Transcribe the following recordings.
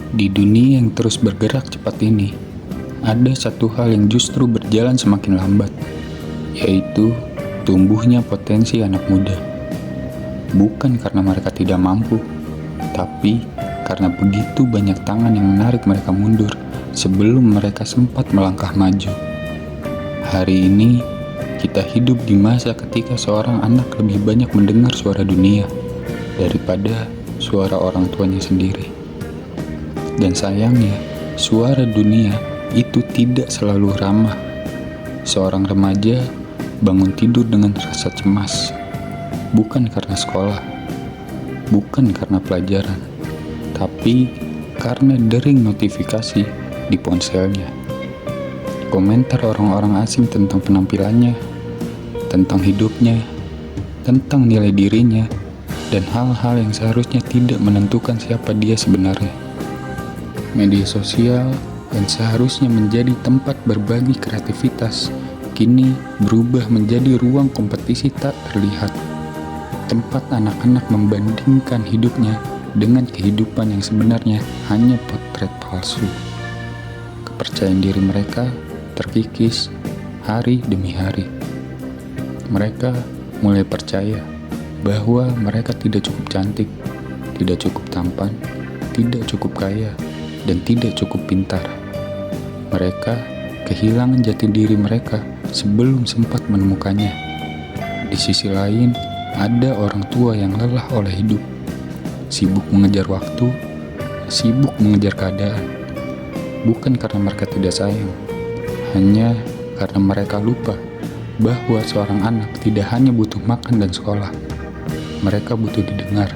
Di dunia yang terus bergerak cepat ini, ada satu hal yang justru berjalan semakin lambat, yaitu tumbuhnya potensi anak muda. Bukan karena mereka tidak mampu, tapi karena begitu banyak tangan yang menarik mereka mundur sebelum mereka sempat melangkah maju. Hari ini, kita hidup di masa ketika seorang anak lebih banyak mendengar suara dunia daripada suara orang tuanya sendiri. Dan sayangnya, suara dunia itu tidak selalu ramah. Seorang remaja bangun tidur dengan rasa cemas, bukan karena sekolah, bukan karena pelajaran, tapi karena dering notifikasi di ponselnya. Komentar orang-orang asing tentang penampilannya, tentang hidupnya, tentang nilai dirinya, dan hal-hal yang seharusnya tidak menentukan siapa dia sebenarnya. Media sosial yang seharusnya menjadi tempat berbagi kreativitas kini berubah menjadi ruang kompetisi tak terlihat, tempat anak-anak membandingkan hidupnya dengan kehidupan yang sebenarnya hanya potret palsu. Kepercayaan diri mereka terkikis hari demi hari. Mereka mulai percaya bahwa mereka tidak cukup cantik, tidak cukup tampan, tidak cukup kaya, dan tidak cukup pintar. Mereka kehilangan jati diri mereka sebelum sempat menemukannya. Di sisi lain, ada orang tua yang lelah oleh hidup, sibuk mengejar waktu, sibuk mengejar keadaan. Bukan karena mereka tidak sayang, hanya karena mereka lupa bahwa seorang anak tidak hanya butuh makan dan sekolah. Mereka butuh didengar,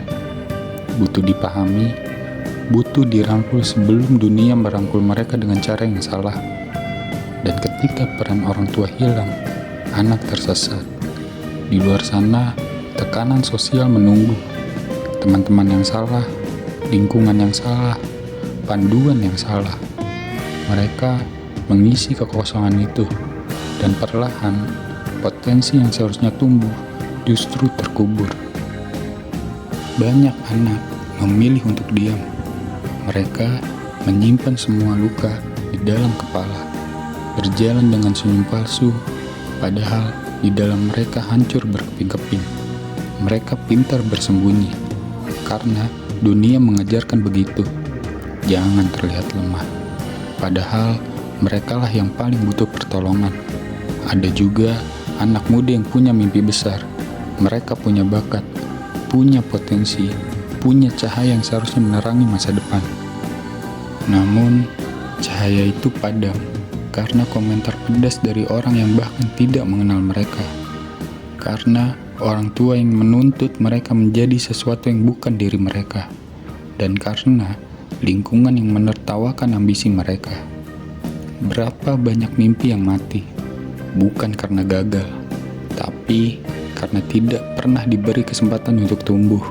butuh dipahami, butuh dirangkul sebelum dunia merangkul mereka dengan cara yang salah. Dan ketika peran orang tua hilang, anak tersesat. Di luar sana, tekanan sosial menunggu. Teman-teman yang salah, lingkungan yang salah, panduan yang salah. Mereka mengisi kekosongan itu, dan perlahan potensi yang seharusnya tumbuh justru terkubur. Banyak anak memilih untuk diam. Mereka menyimpan semua luka di dalam kepala, berjalan dengan senyum palsu, padahal di dalam mereka hancur berkeping-keping. Mereka pintar bersembunyi, karena dunia mengajarkan begitu. Jangan terlihat lemah, padahal merekalah yang paling butuh pertolongan. Ada juga anak muda yang punya mimpi besar. Mereka punya bakat, punya potensi, punya cahaya yang seharusnya menerangi masa depan. Namun, cahaya itu padam karena komentar pedas dari orang yang bahkan tidak mengenal mereka. Karena orang tua yang menuntut mereka menjadi sesuatu yang bukan diri mereka. Dan karena lingkungan yang menertawakan ambisi mereka. Berapa banyak mimpi yang mati, bukan karena gagal, tapi karena tidak pernah diberi kesempatan untuk tumbuh.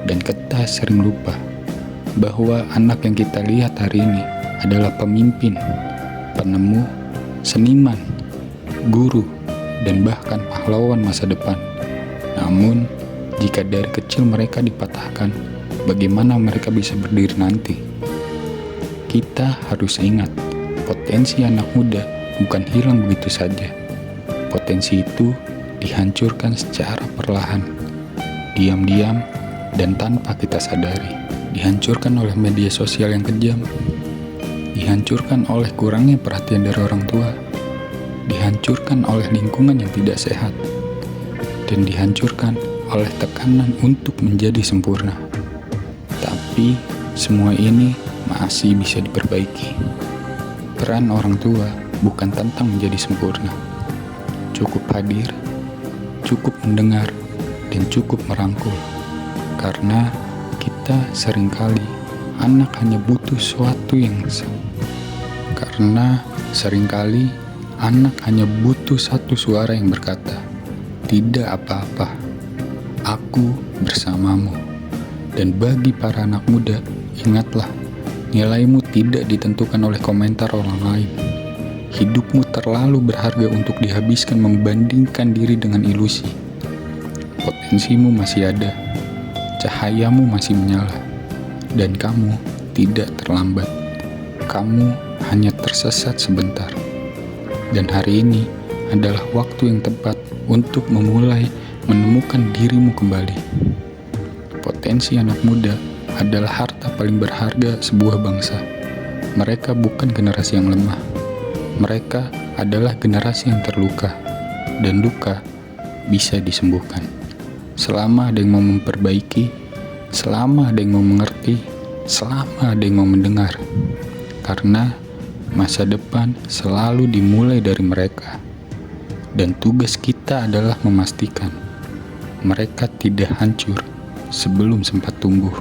Dan kita sering lupa bahwa anak yang kita lihat hari ini adalah pemimpin, penemu, seniman, guru, dan bahkan pahlawan masa depan. Namun, jika dari kecil mereka dipatahkan, bagaimana mereka bisa berdiri nanti? Kita harus ingat, potensi anak muda bukan hilang begitu saja. Potensi itu dihancurkan secara perlahan, diam-diam, dan tanpa kita sadari. Dihancurkan oleh media sosial yang kejam, dihancurkan oleh kurangnya perhatian dari orang tua, dihancurkan oleh lingkungan yang tidak sehat, dan dihancurkan oleh tekanan untuk menjadi sempurna. Tapi semua ini masih bisa diperbaiki. Peran orang tua bukan tentang menjadi sempurna. Cukup hadir, cukup mendengar, dan cukup merangkul. Karena kita seringkali anak hanya butuh sesuatu yang Karena seringkali anak hanya butuh satu suara yang berkata, "Tidak apa-apa, aku bersamamu." Dan bagi para anak muda, ingatlah, nilaimu tidak ditentukan oleh komentar orang lain. Hidupmu terlalu berharga untuk dihabiskan membandingkan diri dengan ilusi. Potensimu masih ada, cahayamu masih menyala, dan kamu tidak terlambat. Kamu hanya tersesat sebentar. Dan hari ini adalah waktu yang tepat untuk memulai menemukan dirimu kembali. Potensi anak muda adalah harta paling berharga sebuah bangsa. Mereka bukan generasi yang lemah. Mereka adalah generasi yang terluka. Dan luka bisa disembuhkan. Selama ada yang mau memperbaiki, selama ada yang mau mengerti, selama ada yang mau mendengar. Karena masa depan selalu dimulai dari mereka. Dan tugas kita adalah memastikan mereka tidak hancur sebelum sempat tumbuh.